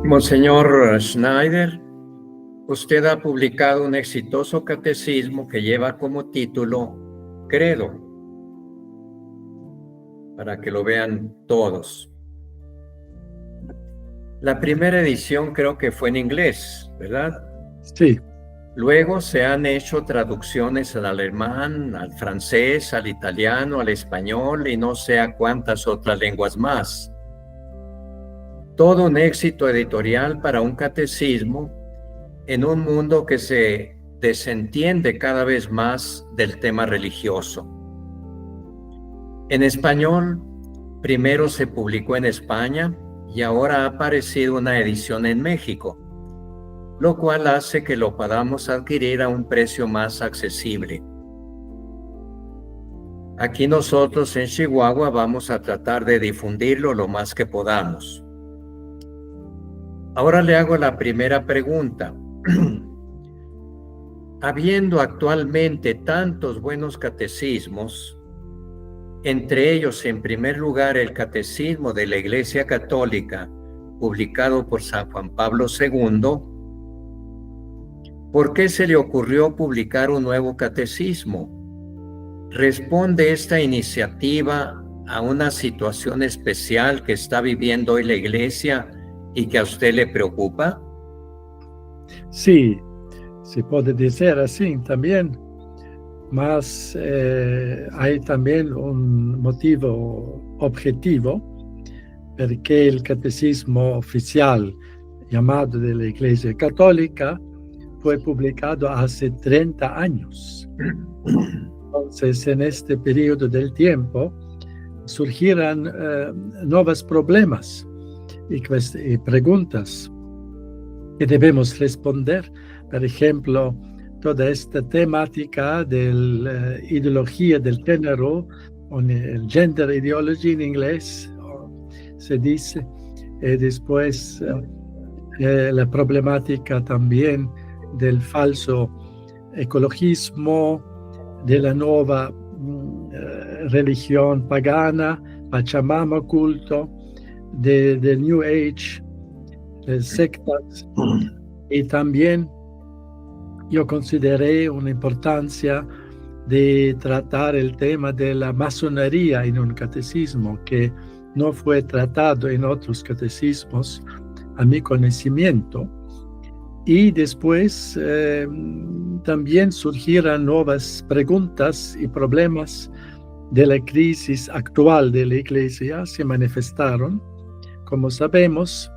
Monseñor Schneider, usted ha publicado un exitoso catecismo que lleva como título Credo, para que lo vean todos. La primera edición creo que fue en inglés, ¿verdad? Sí. Luego se han hecho traducciones al alemán, al francés, al italiano, al español y no sé a cuántas otras lenguas más. Todo un éxito editorial para un catecismo en un mundo que se desentiende cada vez más del tema religioso. En español, primero se publicó en España y ahora ha aparecido una edición en México, lo cual hace que lo podamos adquirir a un precio más accesible. Aquí nosotros en Chihuahua vamos a tratar de difundirlo lo más que podamos. Ahora le hago la primera pregunta. Habiendo actualmente tantos buenos catecismos, entre ellos en primer lugar el Catecismo de la Iglesia Católica, publicado por San Juan Pablo II, ¿por qué se le ocurrió publicar un nuevo catecismo? ¿Responde esta iniciativa a una situación especial que está viviendo hoy la Iglesia y que a usted le preocupa? Sí, se puede decir así también, mas hay también un motivo objetivo, porque el catecismo oficial llamado de la Iglesia Católica fue publicado hace 30 años. Entonces, en este periodo del tiempo surgirán nuevos problemas y preguntas que debemos responder. Por ejemplo, toda esta temática de la ideología del género, o el gender ideology en inglés, se dice, y después la problemática también del falso ecologismo, de la nueva religión pagana, Pachamama culto, de New Age, de sectas, y también yo consideré una importancia de tratar el tema de la masonería en un catecismo que no fue tratado en otros catecismos a mi conocimiento. Y después también surgieron nuevas preguntas y problemas de la crisis actual de la Iglesia, se manifestaron, como sabemos,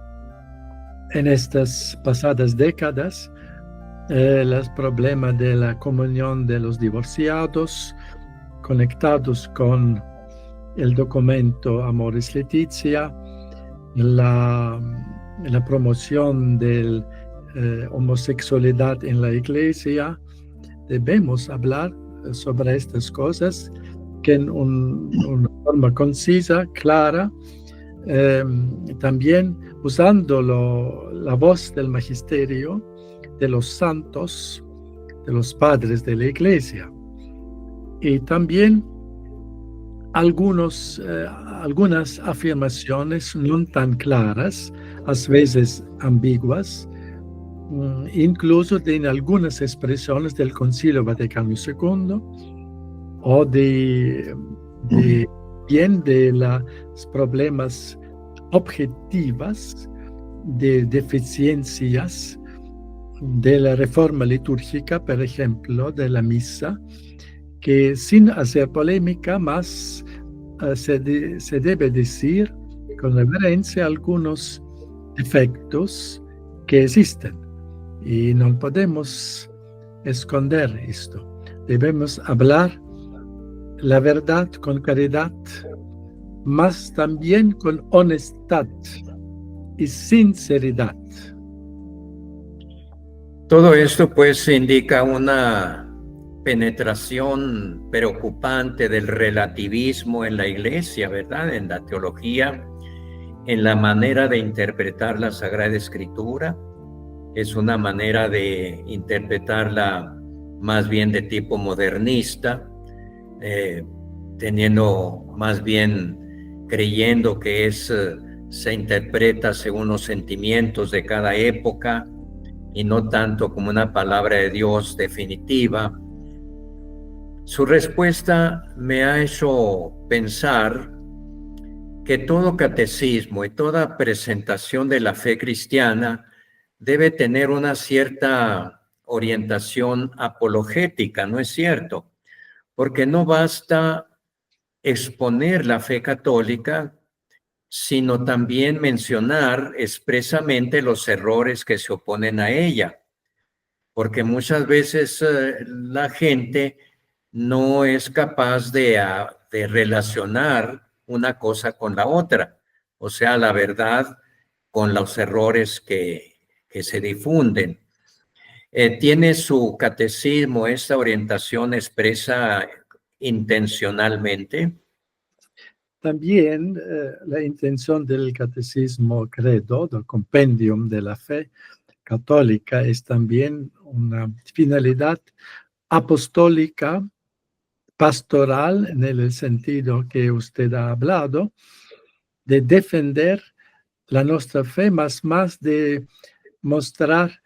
en estas pasadas décadas, los problemas de la comunión de los divorciados, conectados con el documento Amoris Laetitia, la promoción de homosexualidad en la Iglesia. Debemos hablar sobre estas cosas que en una forma concisa, clara, también usando la voz del magisterio, de los santos, de los padres de la Iglesia. Y también algunas afirmaciones no tan claras, a veces ambiguas, incluso en algunas expresiones del Concilio Vaticano II o de los problemas objetivas de deficiencias de la reforma litúrgica, por ejemplo, de la misa, que sin hacer polémica, más se debe decir con reverencia algunos defectos que existen y no podemos esconder esto. Debemos hablar la verdad con caridad, más también con honestidad y sinceridad. Todo esto pues indica una penetración preocupante del relativismo en la Iglesia, ¿verdad? En la teología, en la manera de interpretar la Sagrada Escritura. Es una manera de interpretarla más bien de tipo modernista, teniendo más bien creyendo que es se interpreta según los sentimientos de cada época y no tanto como una palabra de Dios definitiva. Su respuesta me ha hecho pensar que todo catecismo y toda presentación de la fe cristiana debe tener una cierta orientación apologética, ¿no es cierto? Porque no basta exponer la fe católica, sino también mencionar expresamente los errores que se oponen a ella, porque muchas veces la gente no es capaz de relacionar una cosa con la otra, o sea, la verdad con los errores que se difunden. ¿Tiene su catecismo esta orientación expresa intencionalmente? También la intención del catecismo credo, del compendium de la fe católica, es también una finalidad apostólica, pastoral, en el sentido que usted ha hablado, de defender la nuestra fe, más de demostrar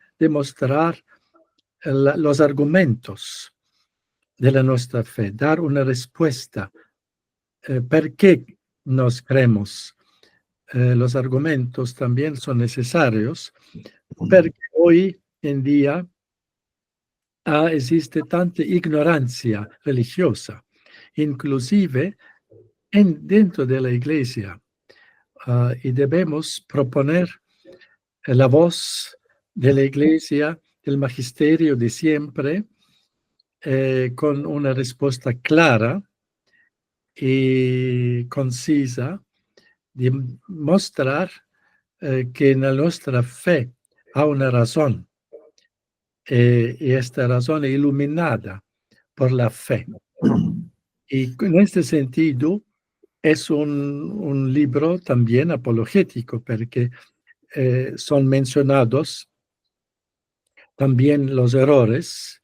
los argumentos de la nuestra fe, dar una respuesta. ¿Per qué nos creemos? Los argumentos también son necesarios, porque hoy en día existe tanta ignorancia religiosa, inclusive dentro de la iglesia, y debemos proponer la voz de la iglesia, del magisterio de siempre, con una respuesta clara y concisa, de mostrar que en nuestra fe hay una razón, y esta razón es iluminada por la fe. Y en este sentido es un libro también apologético, porque son mencionados también los errores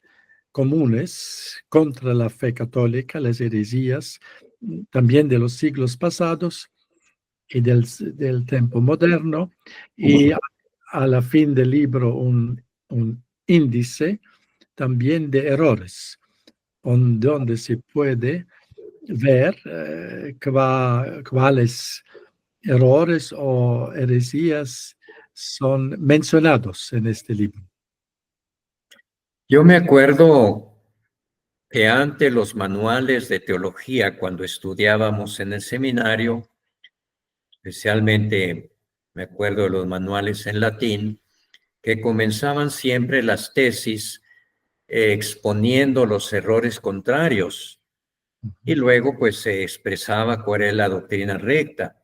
comunes contra la fe católica, las heresías, también de los siglos pasados y del tiempo moderno, y a la fin del libro un índice también de errores, donde se puede ver cuáles errores o heresías son mencionados en este libro. Yo me acuerdo que antes los manuales de teología, cuando estudiábamos en el seminario, especialmente me acuerdo de los manuales en latín, que comenzaban siempre las tesis exponiendo los errores contrarios y luego pues se expresaba cuál es la doctrina recta.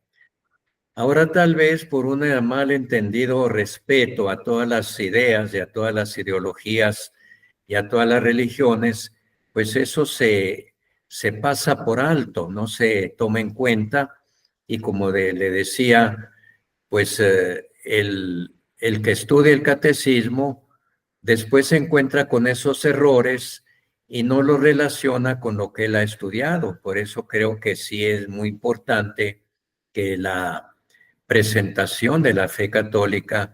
Ahora tal vez por un malentendido respeto a todas las ideas y a todas las ideologías y a todas las religiones, pues eso se pasa por alto, no se toma en cuenta y como le decía, pues el que estudia el catecismo después se encuentra con esos errores y no lo relaciona con lo que él ha estudiado. Por eso creo que sí es muy importante que la presentación de la fe católica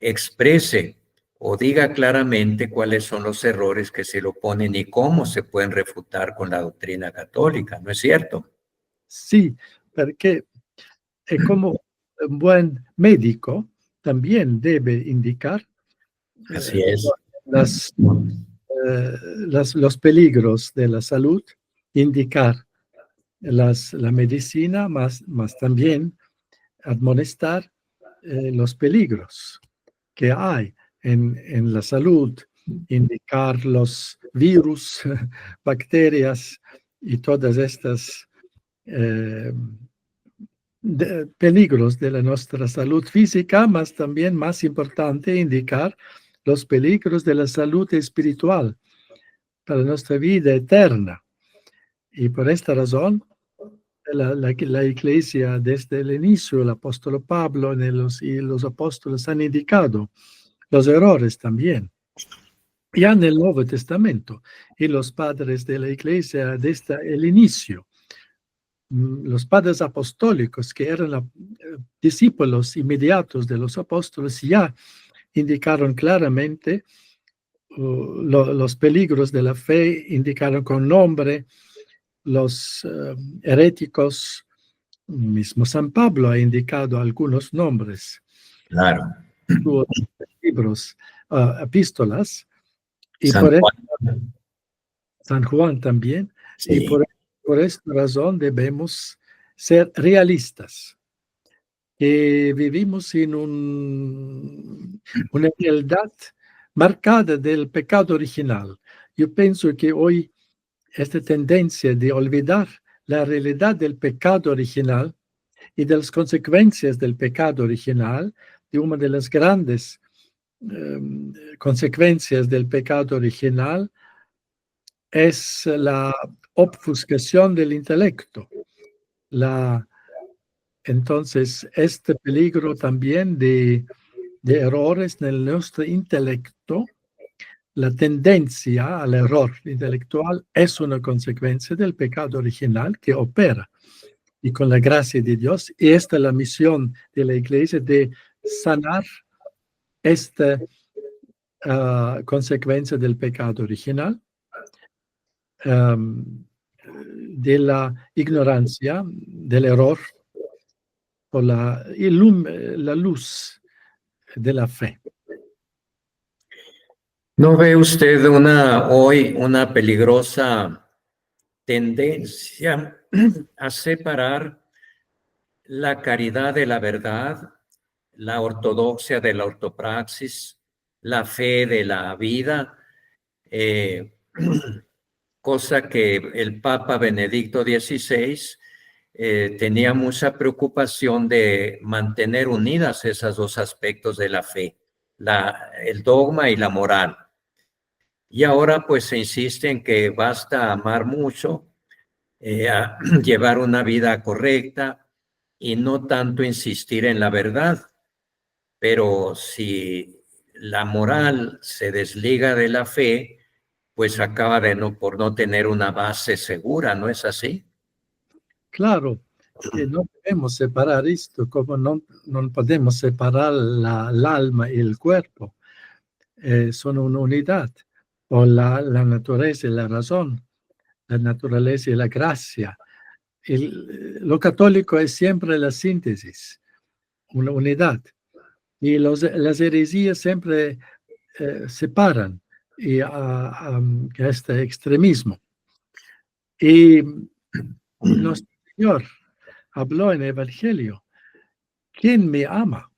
exprese o diga claramente cuáles son los errores que se le oponen y cómo se pueden refutar con la doctrina católica, ¿no es cierto? Sí, porque como un buen médico también debe indicar Así es. los peligros de la salud, indicar la medicina, más también admonestar los peligros que hay en la salud, indicar los virus, bacterias y todas estas peligros de nuestra salud física, más también, más importante, indicar los peligros de la salud espiritual para nuestra vida eterna. Y por esta razón, la Iglesia desde el inicio, el apóstol Pablo y los apóstoles han indicado los errores también. Ya en el Nuevo Testamento, y los padres de la Iglesia desde el inicio los padres apostólicos, que eran discípulos inmediatos de los apóstoles, ya indicaron claramente los peligros de la fe, indicaron con nombre los heréticos. Mismo San Pablo ha indicado algunos nombres, Claro. sus libros, epístolas, y San por eso Juan. San Juan también, y Sí, por esta razón debemos ser realistas, que vivimos en una realidad marcada del pecado original. Yo pienso que hoy esta tendencia de olvidar la realidad del pecado original y de las consecuencias del pecado original, de una de las grandes consecuencias del pecado original es la obfuscación del intelecto. Entonces, este peligro también de errores en nuestro intelecto, la tendencia al error intelectual es una consecuencia del pecado original que opera. Y con la gracia de Dios, y esta es la misión de la Iglesia, de sanar esta consecuencia del pecado original, de la ignorancia, del error, por la luz de la fe. ¿No ve usted hoy una peligrosa tendencia a separar la caridad de la verdad, la ortodoxia de la ortopraxis, la fe de la vida? eh, Cosa que el Papa Benedicto XVI tenía mucha preocupación de mantener unidas esos dos aspectos de la fe, el dogma y la moral. Y ahora pues se insiste en que basta amar mucho, llevar una vida correcta y no tanto insistir en la verdad. Pero si la moral se desliga de la fe, pues acaba por no tener una base segura, ¿no es así? Claro que no debemos separar esto, como no podemos separar l'alma y el cuerpo. Son una unidad, o la naturaleza y la razón, la naturaleza y la gracia. Lo católico es siempre la síntesis, una unidad. Y las heresías siempre separan y a este extremismo. Y nuestro Señor habló en el Evangelio: ¿quién me ama?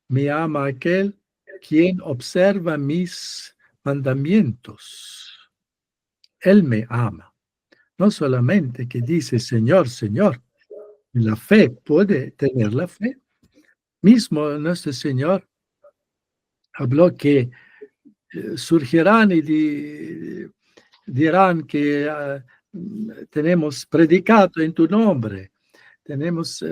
Me ama aquel quien observa mis mandamientos. Él me ama. No solamente que dice Señor, Señor. La fe puede tener la fe. Mismo nuestro Señor habló que surgirán y dirán que tenemos predicado en tu nombre, tenemos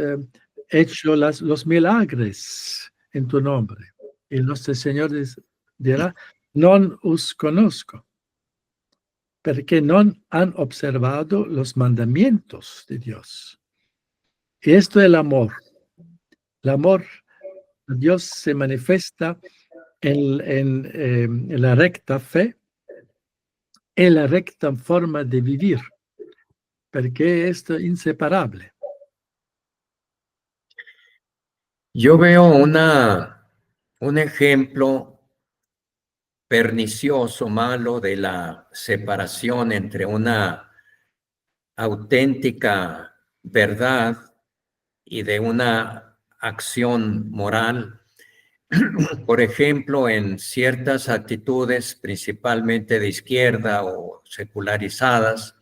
hecho los milagros en tu nombre. Y nuestro Señor dirá: non os conozco, porque no han observado los mandamientos de Dios. Y esto es el amor. El amor a Dios se manifiesta en la recta fe, en la recta forma de vivir, porque esto es inseparable. Yo veo un ejemplo pernicioso, malo, de la separación entre una auténtica verdad y de una acción moral. Por ejemplo, en ciertas actitudes, principalmente de izquierda o secularizadas,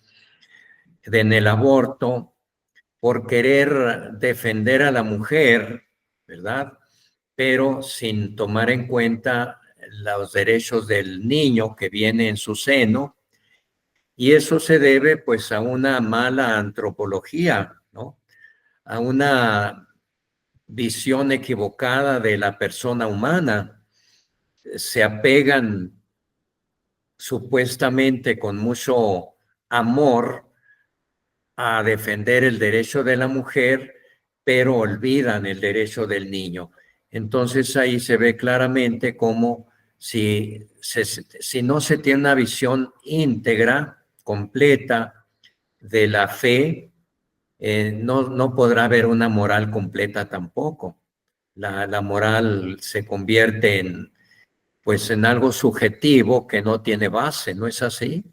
en el aborto, por querer defender a la mujer, ¿verdad? Pero sin tomar en cuenta los derechos del niño que viene en su seno, y eso se debe pues a una mala antropología, ¿no? A una visión equivocada de la persona humana. Se apegan supuestamente con mucho amor a defender el derecho de la mujer, pero olvidan el derecho del niño. Entonces ahí se ve claramente cómo si no se tiene una visión íntegra, completa de la fe, no podrá haber una moral completa tampoco. La moral se convierte pues en algo subjetivo que no tiene base, ¿no es así?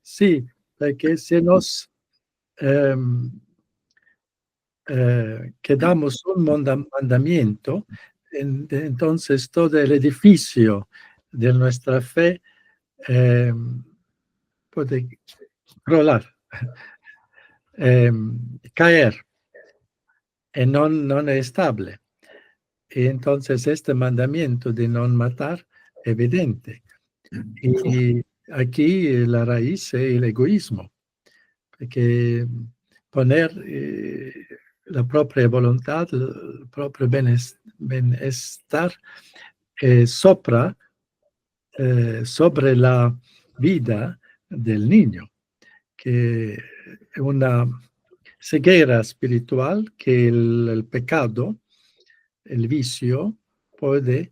Sí, porque si nos quedamos un mandamiento, entonces todo el edificio de nuestra fe puede crolar, caer, y no es estable. Y entonces este mandamiento de no matar es evidente. Y aquí la raíz es el egoísmo, porque poner la propia voluntad, el propio bienestar sobre la vida del niño, que es una ceguera espiritual que el pecado, el vicio, puede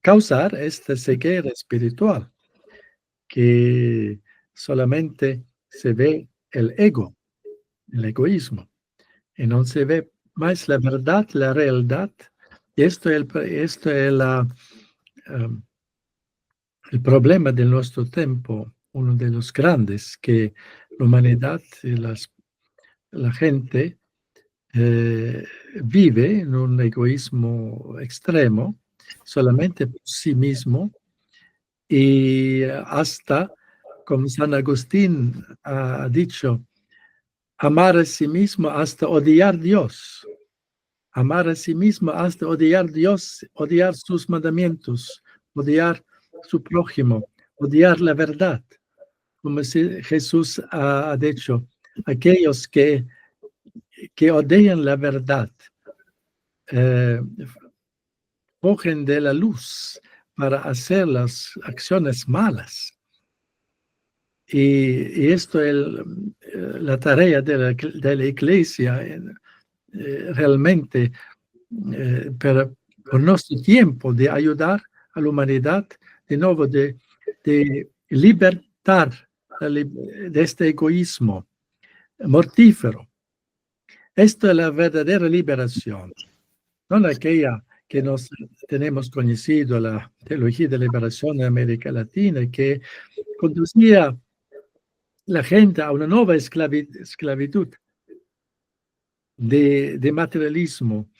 causar esta ceguera espiritual, que solamente se ve el ego, el egoísmo, y no se ve más la verdad, la realidad. Y esto es el problema de nuestro tiempo, uno de los grandes, que la humanidad y la gente vive en un egoísmo extremo, solamente por sí mismo, y hasta, como San Agustín ha dicho, amar a sí mismo hasta odiar a Dios. Amar a sí mismo hasta odiar a Dios, odiar sus mandamientos, odiar su prójimo, odiar la verdad. Como si Jesús ha dicho, aquellos que odian la verdad, cogen de la luz para hacer las acciones malas. Y esto es la tarea de la iglesia, realmente, por nuestro tiempo, de ayudar a la humanidad, de nuevo, de libertar de este egoísmo mortífero. Esto es la verdadera liberación, no aquella que nos tenemos conocido, la teología de liberación en América Latina, que conducía la gente a una nueva esclavitud de materialismo,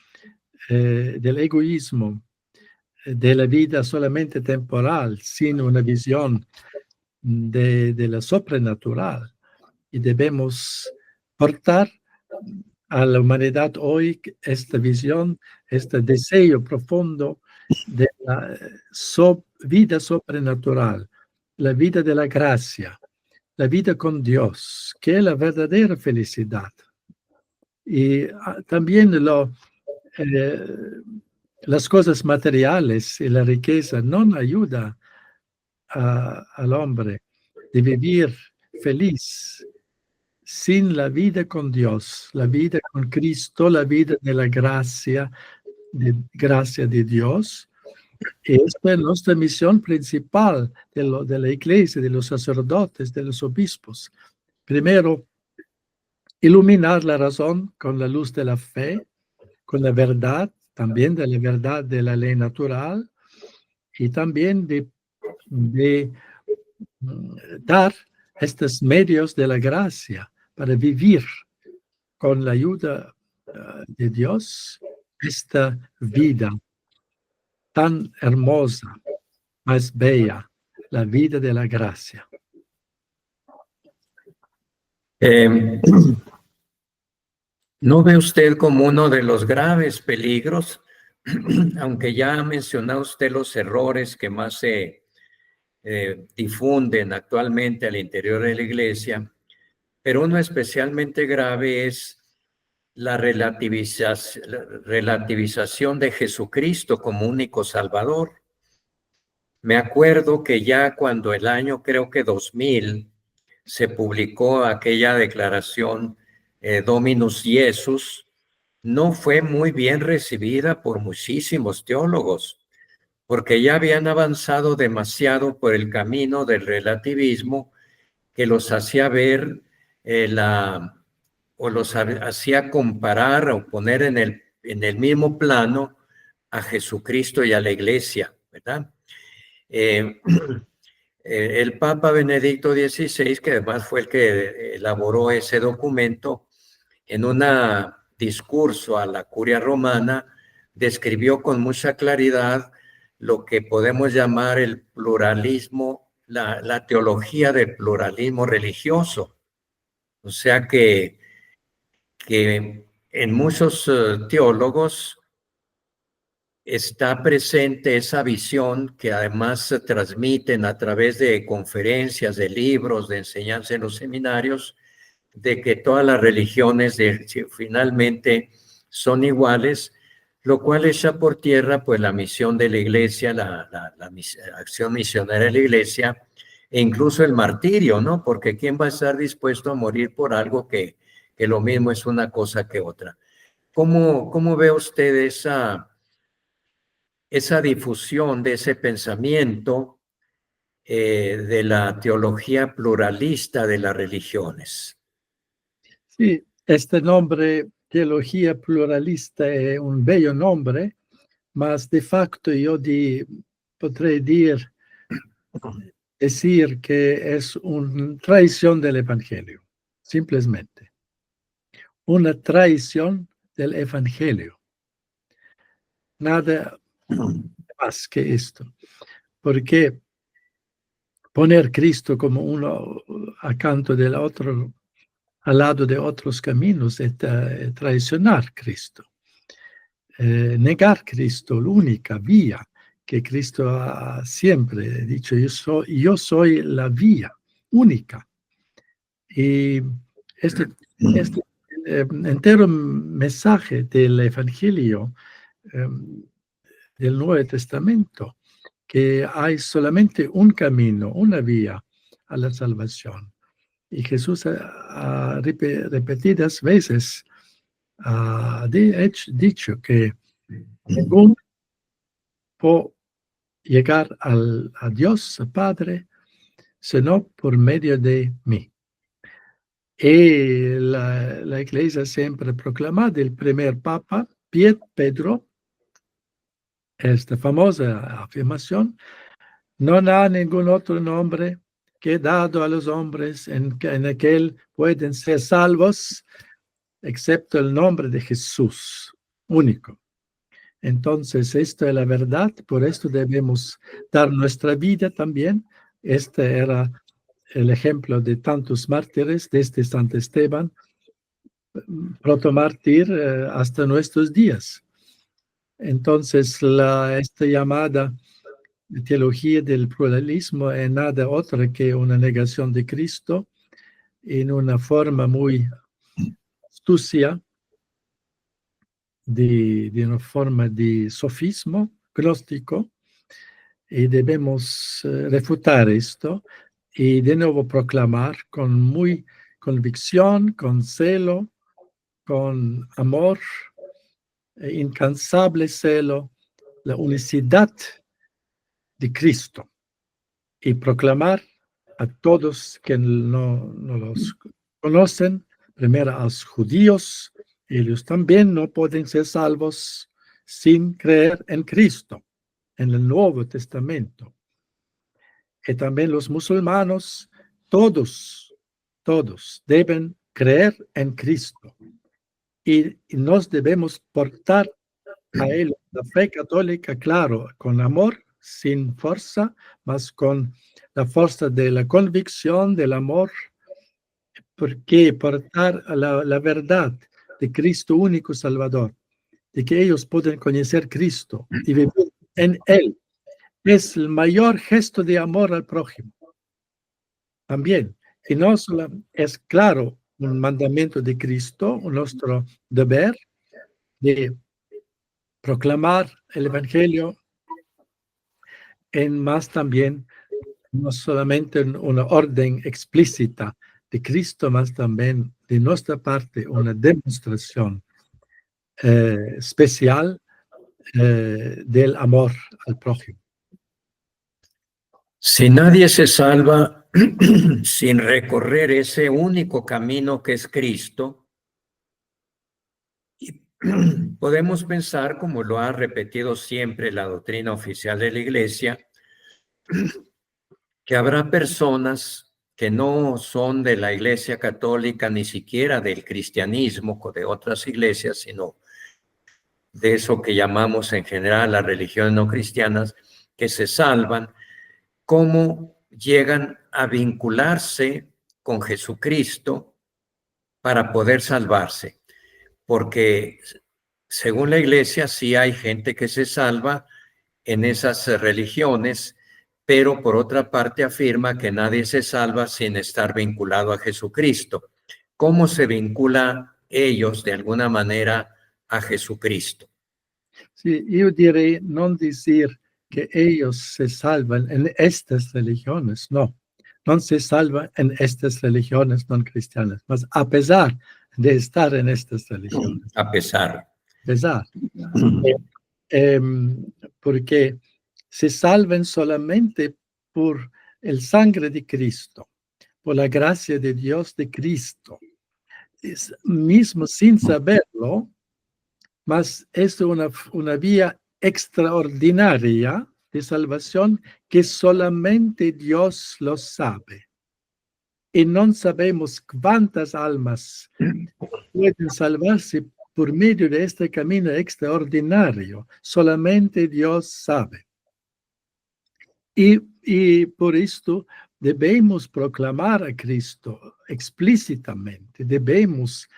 del egoísmo, de la vida solamente temporal, sin una visión de la sobrenatural. Y debemos portar a la humanidad hoy esta visión, este deseo profundo de la vida sobrenatural, la vida de la gracia, la vida con Dios, que es la verdadera felicidad. Y también las cosas materiales y la riqueza no ayudan al hombre de vivir feliz sin la vida con Dios, la vida con Cristo, la vida de la gracia de Dios. Y esta es nuestra misión principal de la iglesia, de los sacerdotes, de los obispos. Primero, iluminar la razón con la luz de la fe, con la verdad, también de la verdad de la ley natural, y también de dar estos medios de la gracia para vivir con la ayuda de Dios esta vida tan hermosa, más bella, la vida de la gracia. ¿No ve usted como uno de los graves peligros, aunque ya ha mencionado usted los errores que más se difunden actualmente al interior de la iglesia, pero uno especialmente grave es la relativización de Jesucristo como único Salvador? Me acuerdo que ya cuando el año, creo que 2000, se publicó aquella declaración Dominus Jesus, no fue muy bien recibida por muchísimos teólogos, porque ya habían avanzado demasiado por el camino del relativismo que los hacía ver o los hacía comparar o poner en el mismo plano a Jesucristo y a la Iglesia, ¿verdad? El Papa Benedicto XVI, que además fue el que elaboró ese documento, en un discurso a la Curia Romana, describió con mucha claridad lo que podemos llamar el pluralismo, la teología del pluralismo religioso. O sea que en muchos teólogos está presente esa visión que además se transmiten a través de conferencias, de libros, de enseñanza en los seminarios, de que todas las religiones finalmente son iguales, lo cual echa por tierra pues la misión de la iglesia, la acción misionera de la iglesia, e incluso el martirio, ¿no? Porque ¿quién va a estar dispuesto a morir por algo que lo mismo es una cosa que otra? ¿Cómo ve usted esa difusión de ese pensamiento de la teología pluralista de las religiones? Sí, este nombre, teología pluralista, es un bello nombre, mas de facto yo podré decir que es una traición del Evangelio, simplemente. Una traición del Evangelio. Nada más que esto. Porque poner Cristo como uno acanto del otro, al lado de otros caminos, es traicionar Cristo. Negar Cristo, la única vía que Cristo ha siempre dicho, yo soy la vía única. Y este entero mensaje del Evangelio del Nuevo Testamento, que hay solamente un camino, una vía a la salvación. Y Jesús ha repetidas veces ha dicho que ninguno puede llegar a Dios Padre sino por medio de mí. Y la Iglesia siempre proclama del primer Papa, Pedro, esta famosa afirmación: no hay ningún otro nombre que dado a los hombres en aquel pueden ser salvos, excepto el nombre de Jesús, único. Entonces, esto es la verdad, por esto debemos dar nuestra vida también. Este era el ejemplo de tantos mártires, desde Santo Esteban, protomártir, hasta nuestros días. Entonces, esta llamada teología del pluralismo es nada otra que una negación de Cristo en una forma muy astucia, de una forma de sofismo gnóstico, y debemos refutar esto y de nuevo proclamar con muy convicción, con celo, con amor, incansable celo, la unicidad de Cristo, y proclamar a todos que no los conocen, primero a los judíos, ellos también no pueden ser salvos sin creer en Cristo, en el Nuevo Testamento. Y también los musulmanes, todos deben creer en Cristo. Y nos debemos portar a él, la fe católica, claro, con amor, sin fuerza, mas con la fuerza de la convicción, del amor, porque portar la verdad de Cristo único Salvador, de que ellos pueden conocer Cristo y vivir en Él, es el mayor gesto de amor al prójimo. También, y no solo es claro un mandamiento de Cristo, nuestro deber de proclamar el Evangelio, en más también no solamente una orden explícita de Cristo, mas también de nuestra parte una demostración especial del amor al prójimo. Si nadie se salva sin recorrer ese único camino que es Cristo, podemos pensar, como lo ha repetido siempre la doctrina oficial de la Iglesia, que habrá personas que no son de la Iglesia Católica, ni siquiera del cristianismo o de otras iglesias, sino de eso que llamamos en general las religiones no cristianas, que se salvan, cómo llegan a vincularse con Jesucristo para poder salvarse. Porque según la Iglesia sí hay gente que se salva en esas religiones, pero por otra parte afirma que nadie se salva sin estar vinculado a Jesucristo. ¿Cómo se vincula ellos de alguna manera a Jesucristo? Sí, yo diré no decir que ellos se salvan en estas religiones, no se salvan en estas religiones no cristianas, mas a pesar de estar en estas religiones. A pesar. Porque se salven solamente por el sangre de Cristo, por la gracia de Dios de Cristo. Mismo sin saberlo, mas es una vía extraordinaria de salvación que solamente Dios lo sabe. Y no sabemos cuántas almas pueden salvarse por medio de este camino extraordinario. Solamente Dios sabe. Y por esto debemos proclamar a Cristo explícitamente. Debemos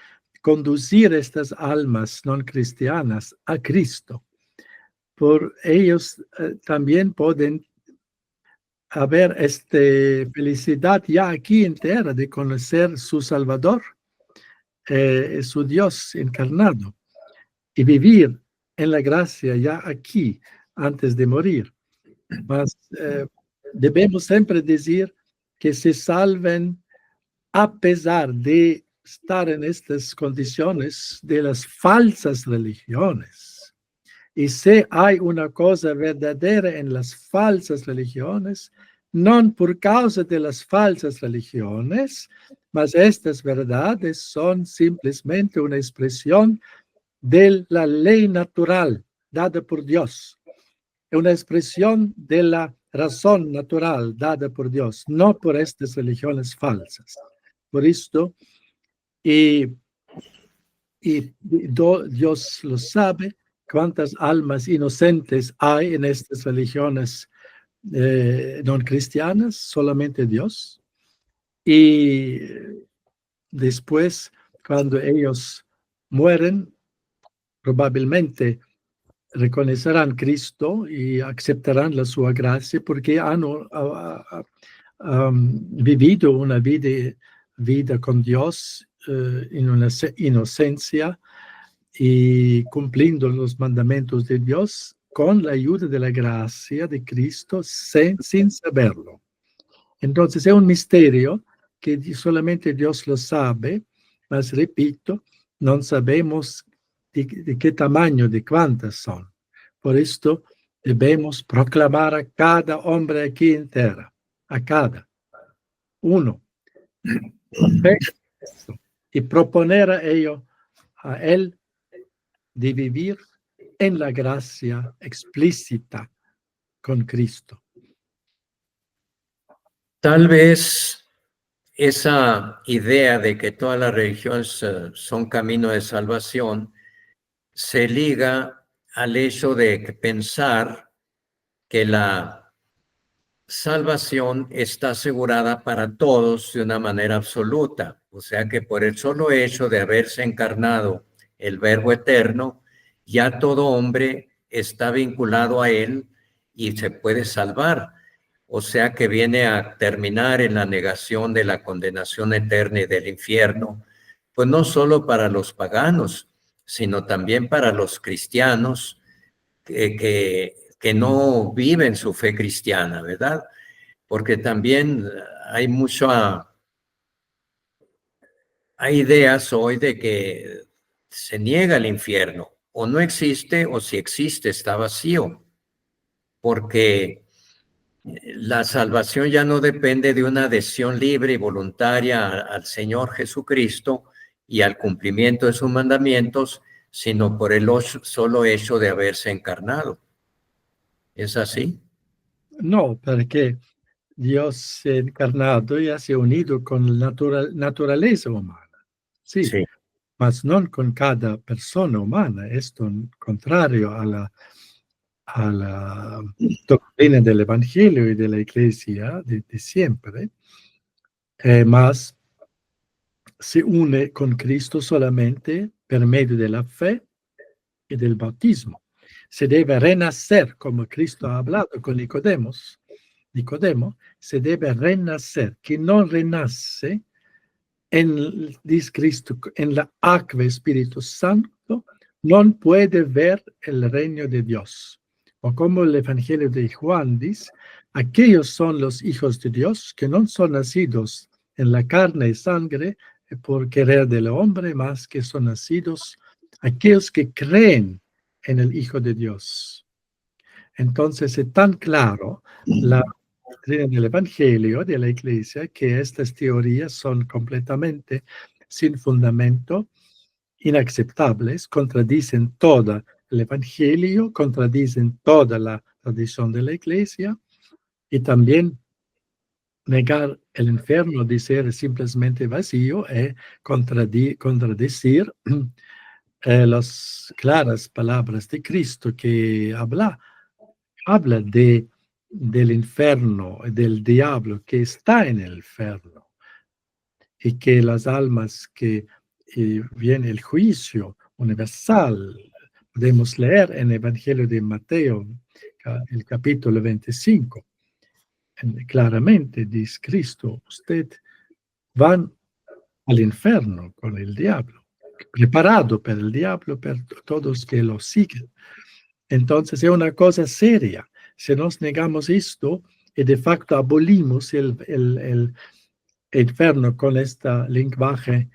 conducir estas almas no cristianas a Cristo. Por ellos también pueden haber felicidad ya aquí en tierra de conocer su Salvador, su Dios encarnado, y vivir en la gracia ya aquí, antes de morir. Mas debemos siempre decir que se salven a pesar de estar en estas condiciones de las falsas religiones. Y si hay una cosa verdadera en las falsas religiones, no por causa de las falsas religiones, mas estas verdades son simplemente una expresión de la ley natural dada por Dios, una expresión de la razón natural dada por Dios, no por estas religiones falsas. Por esto, y Dios lo sabe, cuántas almas inocentes hay en estas religiones no cristianas, solamente Dios. Y después, cuando ellos mueren, probablemente reconocerán a Cristo y aceptarán su gracia porque han vivido una vida con Dios en una inocencia y cumpliendo los mandamientos de Dios con la ayuda de la gracia de Cristo sin saberlo. Entonces es un misterio que solamente Dios lo sabe, mas repito, no sabemos de qué tamaño, de cuántas son. Por esto debemos proclamar a cada hombre aquí en tierra, a cada uno, y proponer a él de vivir en la gracia explícita con Cristo. Tal vez esa idea de que todas las religiones son camino de salvación se liga al hecho de pensar que la salvación está asegurada para todos de una manera absoluta. O sea que por el solo hecho de haberse encarnado el Verbo eterno, ya todo hombre está vinculado a él y se puede salvar. O sea que viene a terminar en la negación de la condenación eterna y del infierno, pues no solo para los paganos, sino también para los cristianos que no viven su fe cristiana, ¿verdad? porque también hay ideas hoy de que se niega el infierno, o no existe, o si existe, está vacío, porque la salvación ya no depende de una adhesión libre y voluntaria al Señor Jesucristo y al cumplimiento de sus mandamientos, sino por el solo hecho de haberse encarnado. ¿Es así? No, perché Dio si è incarnato e si è unito con la naturaleza umana. Sì, Sí. mas non con cada persona umana. Esto contrario alla doctrina dell'Evangelio e della Iglesia di siempre. Mas se une con Cristo solamente per medio della fe y del bautismo. Se debe renacer, como Cristo ha hablado con Nicodemo, se debe renacer. Quien no renace dice Cristo, en la agua Espíritu Santo, no puede ver el reino de Dios. O como el Evangelio de Juan dice, aquellos son los hijos de Dios que no son nacidos en la carne y sangre por querer del hombre, más que son nacidos aquellos que creen en el Hijo de Dios. Entonces es tan claro la doctrina del Evangelio de la Iglesia que estas teorías son completamente sin fundamento, inaceptables, contradicen todo el Evangelio, contradicen toda la tradición de la Iglesia y también negar el infierno de ser simplemente vacío es contradecir las claras palabras de Cristo que habla del infierno, del diablo que está en el infierno y que las almas que viene el juicio universal, podemos leer en el Evangelio de Mateo, el capítulo 25, claramente dice Cristo, usted van al infierno con el diablo, preparado para el diablo, para todos que lo siguen. Entonces es una cosa seria. Si nos negamos esto y de facto abolimos el infierno con esta lenguaje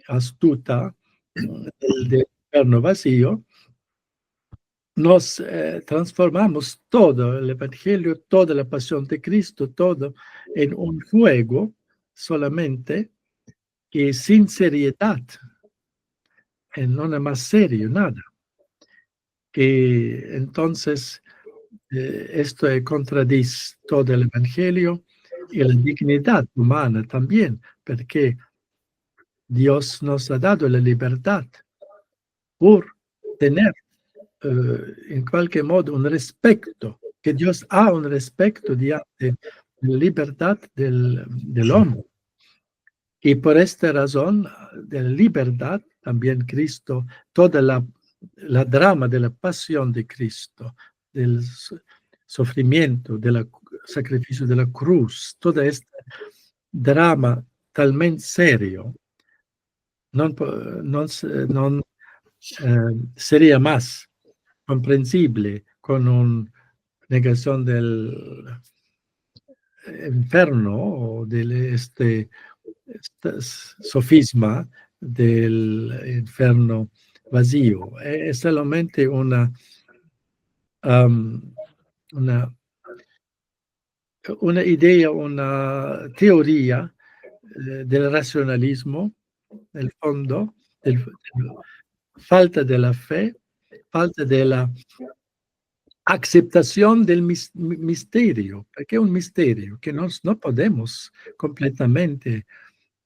astuta del infierno vacío, nos transformamos todo el Evangelio, toda la pasión de Cristo, todo en un juego solamente y sin seriedad. No es más serio, nada. Y entonces esto contradice todo el Evangelio y la dignidad humana también, porque Dios nos ha dado la libertad por tener en cualquier modo un respeto, que Dios ha un respeto de la libertad del hombre. Y por esta razón de la libertad, también Cristo, toda la drama de la pasión de Cristo, del sufrimiento, del sacrificio de la cruz, todo este drama talmente serio, non sería más comprensible con una negación del infierno o del sofisma del infierno vacío. Es solamente una idea, una teoría del racionalismo, del fondo, falta de la fe, falta de la aceptación del misterio, porque es un misterio que no podemos completamente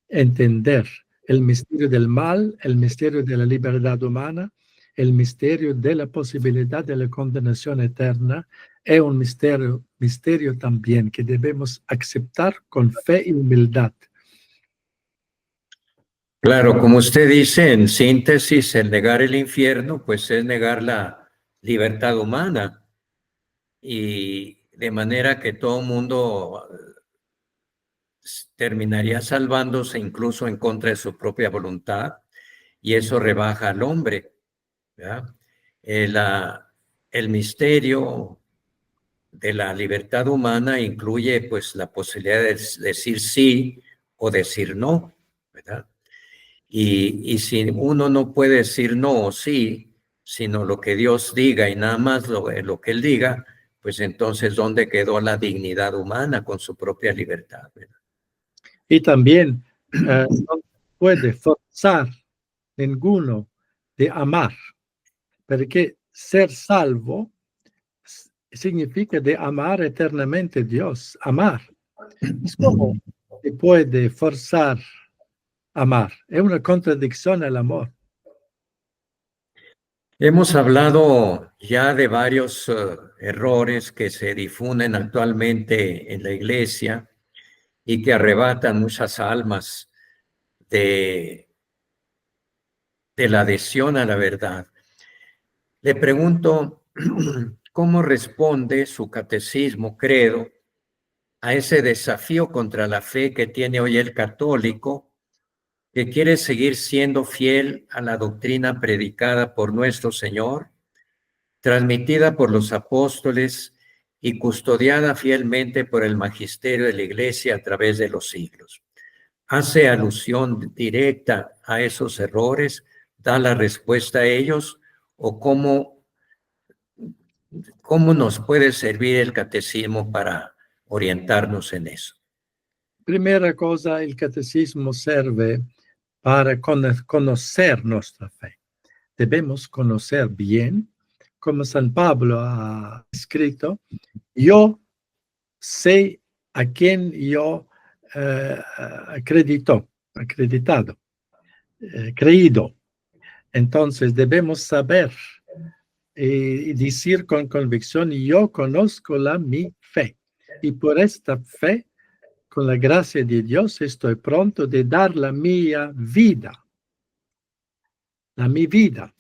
entender. El misterio del mal, el misterio de la libertad humana, el misterio de la posibilidad de la condenación eterna, es un misterio también que debemos aceptar con fe y humildad. Claro, como usted dice, en síntesis, el negar el infierno, pues es negar la libertad humana. Y de manera que todo mundo terminaría salvándose incluso en contra de su propia voluntad, y eso rebaja al hombre, ¿verdad? El misterio de la libertad humana incluye pues la posibilidad de decir sí o decir no, ¿verdad? Y si uno no puede decir no o sí, sino lo que Dios diga y nada más lo que Él diga, pues entonces, ¿dónde quedó la dignidad humana con su propia libertad, ¿verdad? Y también no puede forzar ninguno de amar, porque ser salvo significa de amar eternamente a Dios, amar. ¿Cómo se puede forzar amar? Es una contradicción al amor. Hemos hablado ya de varios errores que se difunden actualmente en la iglesia y que arrebatan muchas almas de la adhesión a la verdad. Le pregunto, ¿cómo responde su catecismo, credo, a ese desafío contra la fe que tiene hoy el católico, que quiere seguir siendo fiel a la doctrina predicada por nuestro Señor, transmitida por los apóstoles y custodiada fielmente por el magisterio de la Iglesia a través de los siglos? ¿Hace alusión directa a esos errores? ¿Da la respuesta a ellos? ¿O cómo nos puede servir el catecismo para orientarnos en eso? Primera cosa, el catecismo sirve para conocer nuestra fe. Debemos conocer bien, como San Pablo ha escrito, yo sé a quién yo acreditado, creído. Entonces debemos saber y decir con convicción, yo conozco mi fe. Y por esta fe, con la gracia de Dios, estoy pronto de dar la mi vida.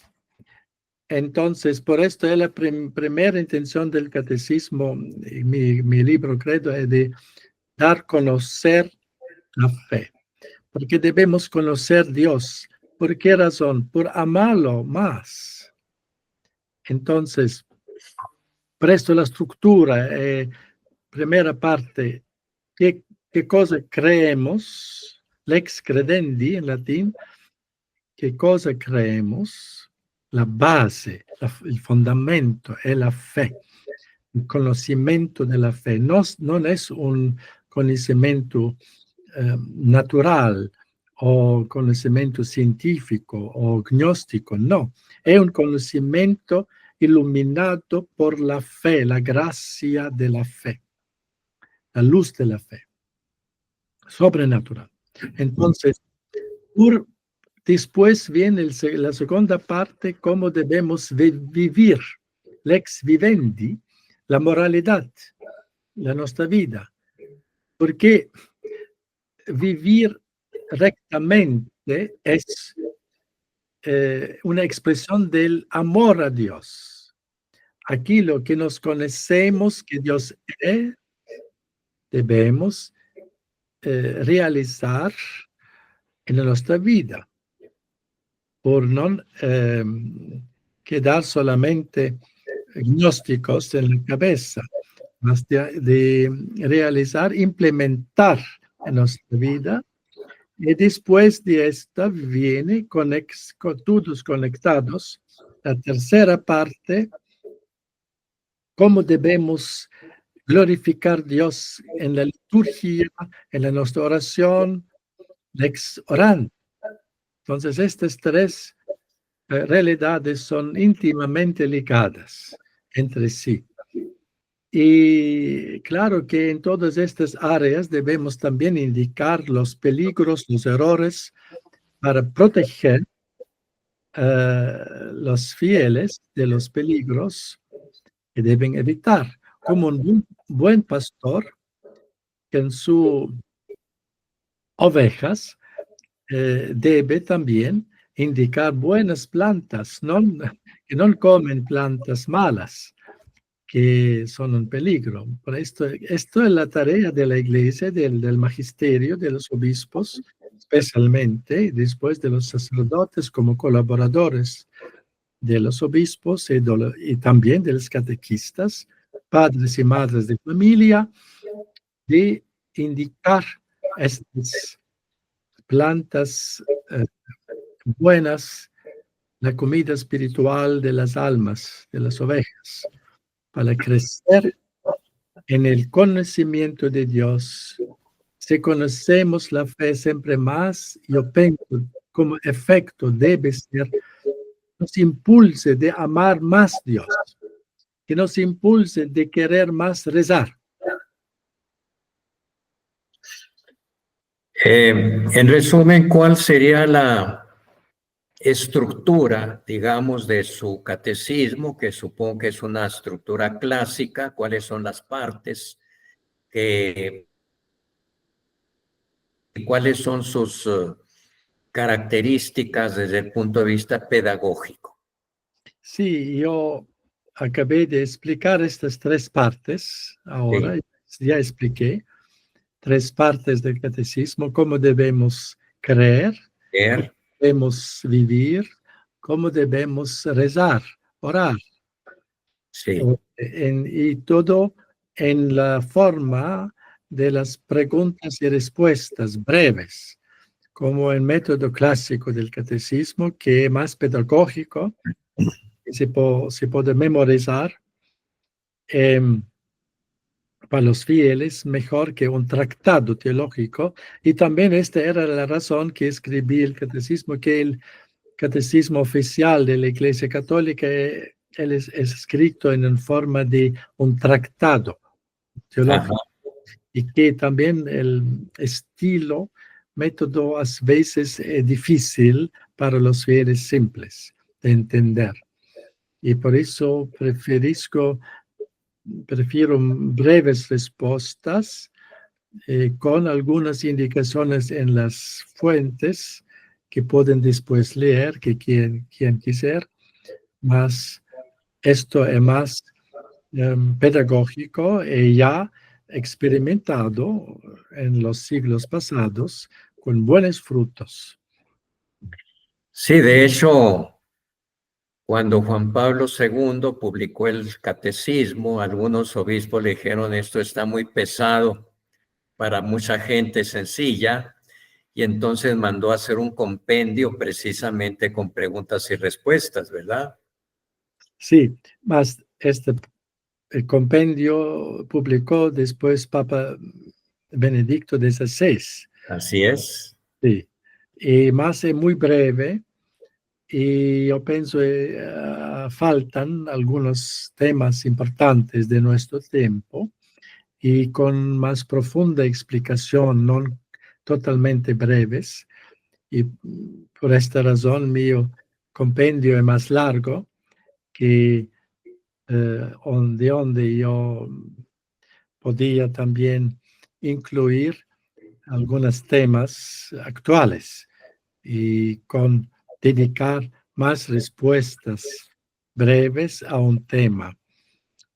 Entonces, por esto es la primera intención del catecismo, mi libro credo, es de dar a conocer la fe. Porque debemos conocer Dios. ¿Por qué razón? Por amarlo más. Entonces, presto la estructura, primera parte, ¿qué cosa creemos? Lex credendi en latín, ¿qué cosa creemos? La base, il fondamento è la fe, il conocimiento della fe. Non è un conocimiento natural o conocimiento científico o gnóstico, no. È un conocimiento iluminado por la fe, la gracia de la fe, la luz de la fe, sobrenatural. Entonces, después viene la segunda parte, cómo debemos vivir, lex vivendi, la moralidad, la nuestra vida. Porque vivir rectamente es una expresión del amor a Dios. Aquí lo que nos conocemos que Dios es, debemos realizar en nuestra vida, por no quedar solamente gnósticos en la cabeza, más de realizar, implementar en nuestra vida. Y después de esta viene todos conectados. La tercera parte, cómo debemos glorificar a Dios en la liturgia, en nuestra oración, lex orando. Entonces, estas tres realidades son íntimamente ligadas entre sí. Y claro que en todas estas áreas debemos también indicar los peligros, los errores, para proteger los fieles de los peligros que deben evitar, como un buen pastor que en sus ovejas debe también indicar buenas plantas, que no comen plantas malas, que son un peligro. Por esto es la tarea de la iglesia, del magisterio, de los obispos, especialmente, y después de los sacerdotes como colaboradores de los obispos y también de los catequistas, padres y madres de familia de indicar estas plantas buenas, la comida espiritual de las almas, de las ovejas, para crecer en el conocimiento de Dios. Si conocemos la fe siempre más, yo pienso como efecto debe ser, nos impulse de amar más a Dios, que nos impulse de querer más rezar. En resumen, ¿cuál sería la estructura, digamos, de su catecismo, que supongo que es una estructura clásica? ¿Cuáles son las partes y cuáles son sus características desde el punto de vista pedagógico? Sí, yo acabé de explicar estas tres partes ahora, Sí. ya expliqué 3 partes del catecismo, cómo debemos creer, cómo debemos vivir, cómo debemos rezar, orar. Sí. Y todo en la forma de las preguntas y respuestas breves, como el método clásico del catecismo, que es más pedagógico, que se puede memorizar para los fieles mejor que un tratado teológico. Y también esta era la razón que escribí el catecismo, que el catecismo oficial de la Iglesia Católica él es escrito en forma de un tratado teológico. Ajá. Y que también el estilo, método a veces es difícil para los fieles simples de entender. Y por eso prefiero breves respuestas con algunas indicaciones en las fuentes que pueden después leer, que quien quiser, más esto es más pedagógico y ya experimentado en los siglos pasados con buenos frutos. Sí, de hecho, cuando Juan Pablo II publicó el catecismo, algunos obispos le dijeron, esto está muy pesado para mucha gente sencilla, y entonces mandó a hacer un compendio precisamente con preguntas y respuestas, ¿verdad? Sí, más el compendio publicó después Papa Benedicto XVI. Así es. Sí, y más es muy breve. Y yo pienso que faltan algunos temas importantes de nuestro tiempo y con más profunda explicación, no totalmente breves. Y por esta razón mi compendio es más largo que donde yo podía también incluir algunos temas actuales y con dedicar más respuestas breves a un tema.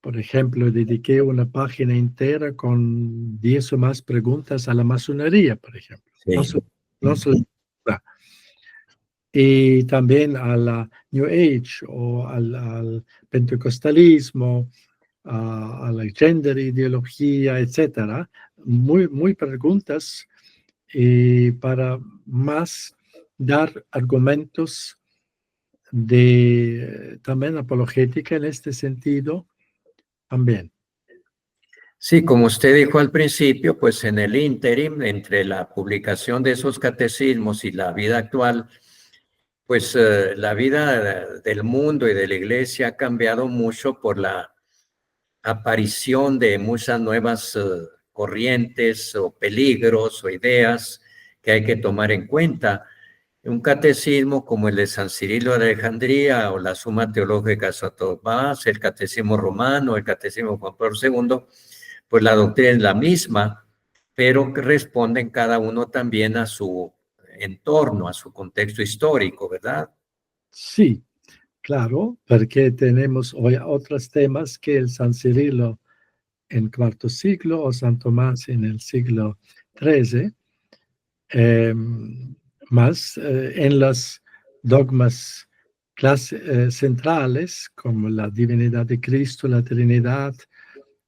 Por ejemplo, dediqué una página entera con 10 o más preguntas a la masonería, por ejemplo. Sí. No solo y también a la New Age o al pentecostalismo, a la gender ideología, etcétera. Muy preguntas para más dar argumentos de también apologética en este sentido también. Sí, como usted dijo al principio, pues en el ínterim, entre la publicación de esos catecismos y la vida actual, pues la vida del mundo y de la iglesia ha cambiado mucho por la aparición de muchas nuevas corrientes o peligros o ideas que hay que tomar en cuenta. Un catecismo como el de San Cirilo de Alejandría o la Suma Teológica de Santo Tomás, el catecismo romano, el catecismo de Juan Pablo II, pues la doctrina es la misma, pero que responden cada uno también a su entorno, a su contexto histórico, ¿verdad? Sí, claro, porque tenemos hoy otros temas que el San Cirilo en cuarto siglo o San Tomás en el siglo XIII, más en los dogmas centrales como la divinidad de Cristo, la Trinidad,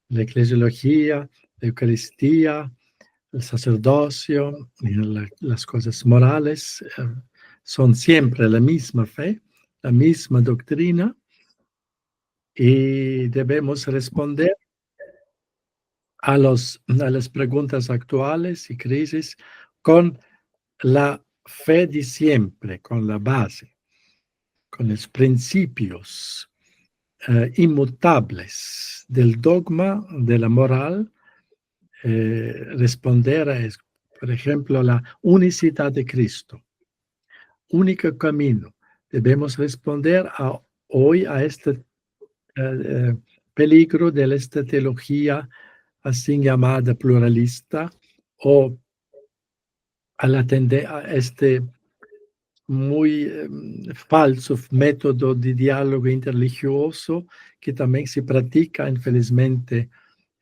la eclesiología, la Eucaristía, el sacerdocio, y las cosas morales, son siempre la misma fe, la misma doctrina, y debemos responder a las preguntas actuales y crisis con la fe de siempre, con la base, con los principios inmutables del dogma de la moral. Responder a, por ejemplo, la unicidad de Cristo, único camino. Debemos responder hoy a este peligro de esta teología así llamada pluralista, o a este muy falso método de diálogo interreligioso que también se practica infelizmente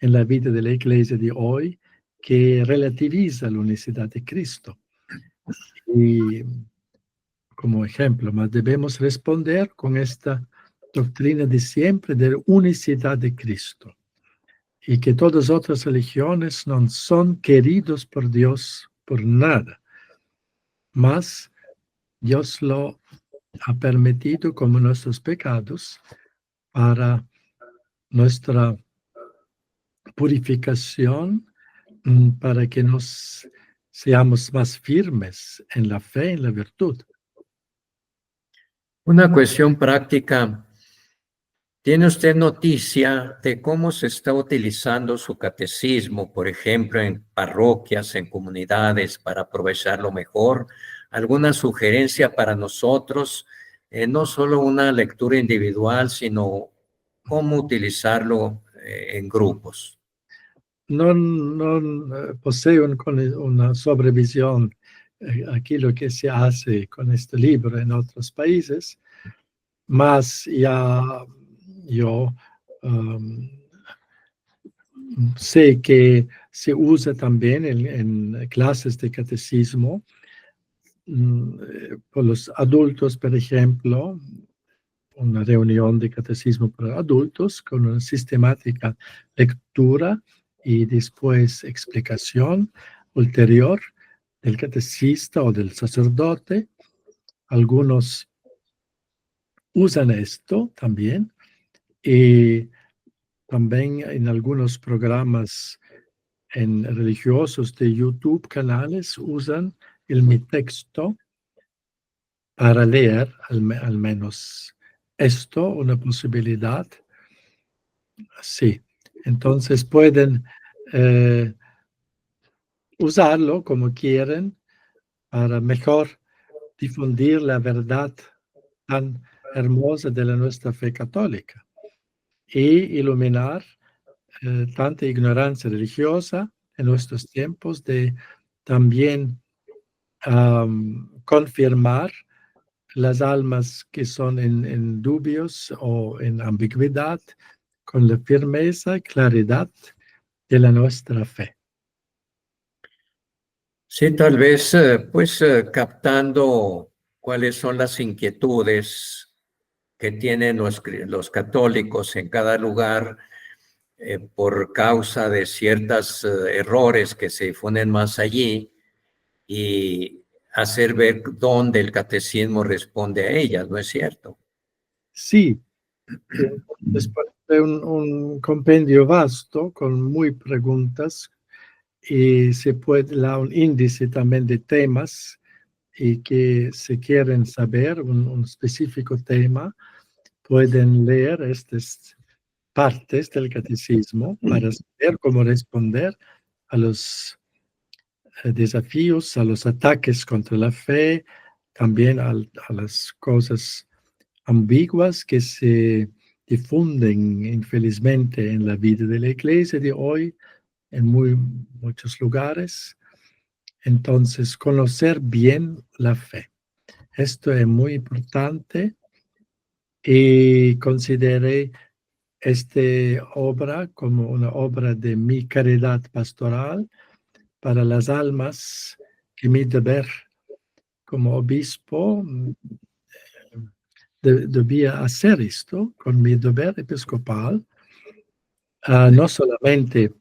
en la vida de la iglesia de hoy, que relativiza la unicidad de Cristo. Y como ejemplo, más debemos responder con esta doctrina de siempre de la unicidad de Cristo, y que todas otras religiones no son queridos por Dios por nada, mas Dios lo ha permitido como nuestros pecados para nuestra purificación, para que nos seamos más firmes en la fe, en la virtud. Una cuestión práctica. ¿Tiene usted noticia de cómo se está utilizando su catecismo, por ejemplo, en parroquias, en comunidades, para aprovecharlo mejor? ¿Alguna sugerencia para nosotros? No solo una lectura individual, sino cómo utilizarlo en grupos. Non poseo una sobrevisión aquí lo que se hace con este libro en otros países, mas ya yo sé que se usa también en clases de catecismo por los adultos, por ejemplo, una reunión de catecismo para adultos con una sistemática lectura y después explicación ulterior del catecista o del sacerdote. Algunos usan esto también, y también en algunos programas religiosos de YouTube, canales, usan mi texto para leer al menos esto, una posibilidad. Sí, entonces pueden usarlo como quieren para mejor difundir la verdad tan hermosa de nuestra fe católica y iluminar tanta ignorancia religiosa en nuestros tiempos, de también confirmar las almas que son en dubios o en ambigüedad con la firmeza y claridad de nuestra fe. Sí, tal vez, pues, captando cuáles son las inquietudes que tienen los católicos en cada lugar por causa de ciertos errores que se difunden más allí, y hacer ver dónde el catecismo responde a ellas, ¿no es cierto? Sí, después de un compendio vasto con muy preguntas, y se puede dar un índice también de temas y que si quieren saber un específico tema, pueden leer estas partes del catecismo para saber cómo responder a los desafíos, a los ataques contra la fe, también a las cosas ambiguas que se difunden infelizmente en la vida de la iglesia de hoy, en muchos lugares. Entonces, conocer bien la fe. Esto es muy importante, y consideré esta obra como una obra de mi caridad pastoral para las almas, que mi deber como obispo debía hacer esto con mi deber episcopal, no solamente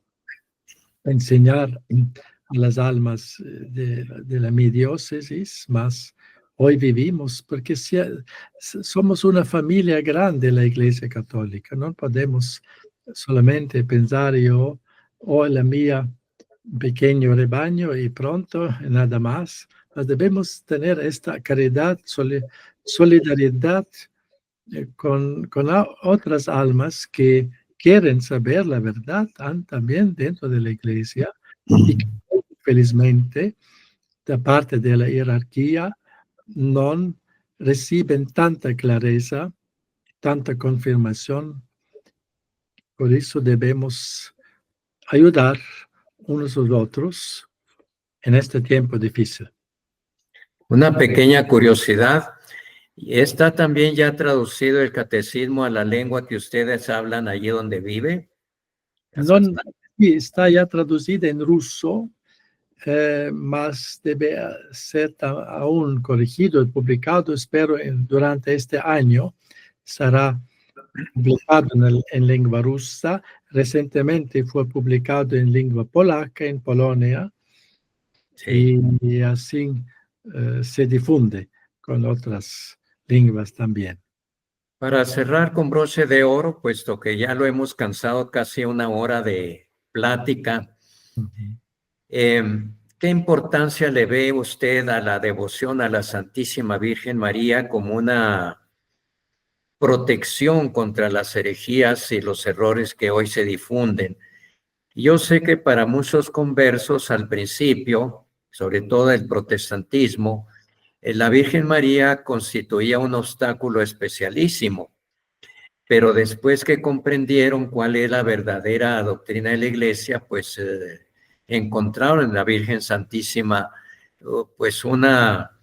enseñar a las almas de la mi diócesis, mas hoy vivimos, porque somos una familia grande la Iglesia Católica, no podemos solamente pensar yo o la mía pequeño rebaño y pronto nada más, mas debemos tener esta caridad, solidaridad con otras almas que quieren saber la verdad también dentro de la iglesia y que felizmente da parte de la jerarquía no reciben tanta clareza, tanta confirmación. Por eso debemos ayudar unos a los otros en este tiempo difícil. Una pequeña curiosidad. ¿Está también ya traducido el catecismo a la lengua que ustedes hablan allí donde vive? Sí, está ya traducida en ruso, mas debe ser aún corregido y publicado, espero, durante este año. Será publicado en lengua rusa. Recientemente fue publicado en lengua polaca en Polonia, Sí. y así se difunde con otras lenguas también. Para cerrar con broche de oro, puesto que ya lo hemos cansado casi una hora de plática, ¿qué importancia le ve usted a la devoción a la Santísima Virgen María como una protección contra las herejías y los errores que hoy se difunden? Yo sé que para muchos conversos al principio, sobre todo el protestantismo, la Virgen María constituía un obstáculo especialísimo, pero después que comprendieron cuál es la verdadera doctrina de la Iglesia, pues encontraron en la Virgen Santísima pues una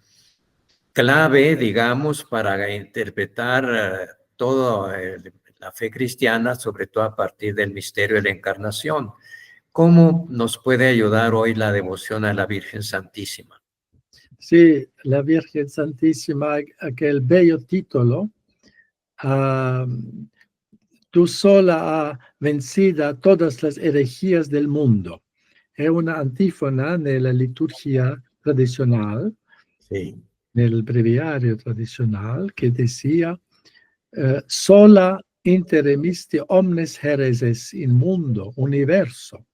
clave, digamos, para interpretar toda la fe cristiana, sobre todo a partir del misterio de la Encarnación. ¿Cómo nos puede ayudar hoy la devoción a la Virgen Santísima? Sí, la Virgen Santísima, aquel bello título, tú sola has vencido todas las herejías del mundo. Es una antífona de la liturgia tradicional, Sí. del breviario tradicional, que decía, sola interemisti omnes hereses in mundo, universo,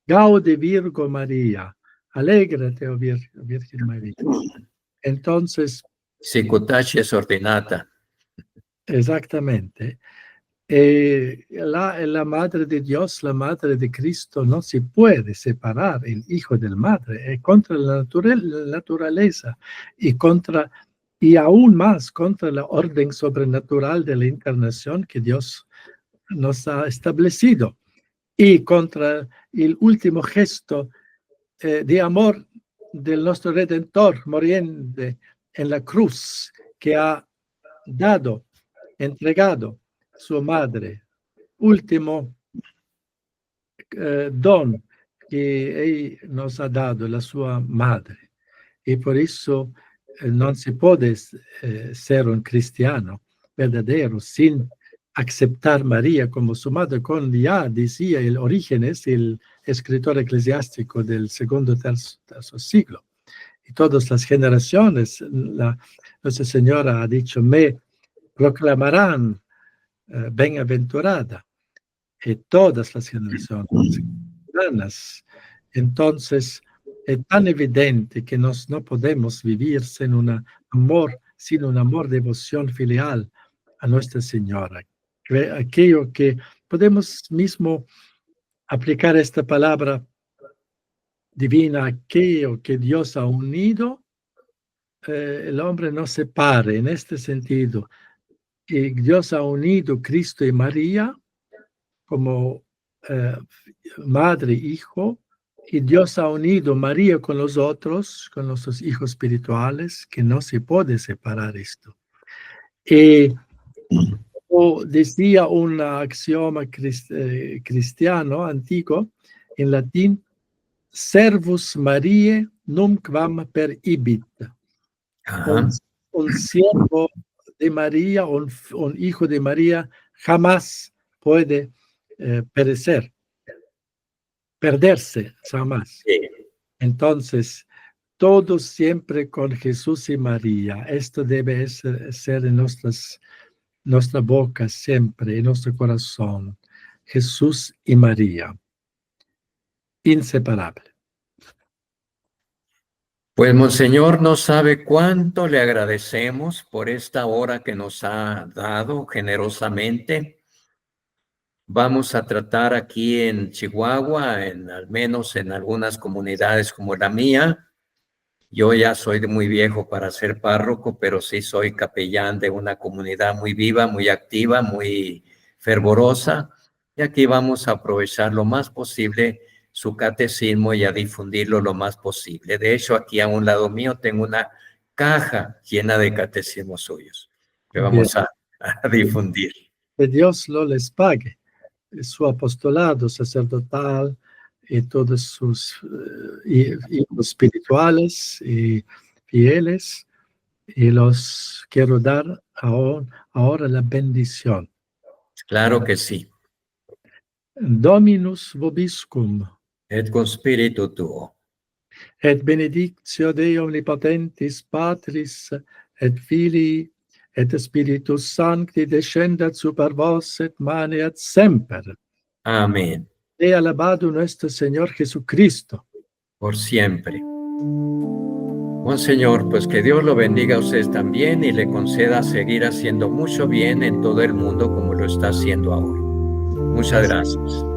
gaude Virgo María, alégrate, oh Virgen María. Entonces, Sicutatis ordinata. exactamente. La Madre de Dios, la Madre de Cristo, no se puede separar el Hijo del Madre, es contra la naturaleza y aún más contra la orden sobrenatural de la encarnación que Dios nos ha establecido, y contra el último gesto de amor del nuestro Redentor muriendo en la cruz, que ha dado, entregado su madre, último don que él nos ha dado, la sua madre. Y por eso no se puede ser un cristiano verdadero sin aceptar María como su madre, con ya decía el Orígenes, el escritor eclesiástico del segundo tercer siglo. Y todas las generaciones, Nuestra Señora ha dicho, me proclamarán bienaventurada, y todas las generaciones cristianas. Entonces, es tan evidente que no podemos vivir sin un amor, devoción filial a Nuestra Señora. Aquello que podemos mismo aplicar esta palabra divina, aquello que Dios ha unido, el hombre no separe en este sentido. Y Dios ha unido Cristo y María como madre, hijo, y Dios ha unido María con los otros, con nuestros hijos espirituales, que no se puede separar esto. Y como decía un axioma cristiano antiguo en latín, servus Mariae numquam per ibit. Un siervo de María, un hijo de María, jamás puede perecer, perderse jamás. Sí. Entonces, todo siempre con Jesús y María. Esto debe ser en nuestra boca siempre, en nuestro corazón. Jesús y María. Inseparable. Pues Monseñor no sabe cuánto le agradecemos por esta hora que nos ha dado generosamente. Vamos a tratar aquí en Chihuahua, al menos en algunas comunidades como la mía. Yo ya soy muy viejo para ser párroco, pero sí soy capellán de una comunidad muy viva, muy activa, muy fervorosa. Y aquí vamos a aprovechar lo más posible su catecismo y a difundirlo lo más posible. De hecho, aquí a un lado mío tengo una caja llena de catecismos suyos que vamos a difundir. Que Dios lo les pague. Su apostolado sacerdotal y todos sus hijos espirituales y fieles, y los quiero dar ahora la bendición. Claro que sí. Dominus vobiscum, Et con spiritu tuo. et benedictio Dei omnipotentis Patris, et Filii, et Spiritus Sancti descendat super vos et maneat semper. Amén. Sea alabado nuestro Señor Jesucristo. Por siempre. Monseñor, pues que Dios lo bendiga a ustedes también y le conceda seguir haciendo mucho bien en todo el mundo como lo está haciendo ahora. Muchas gracias.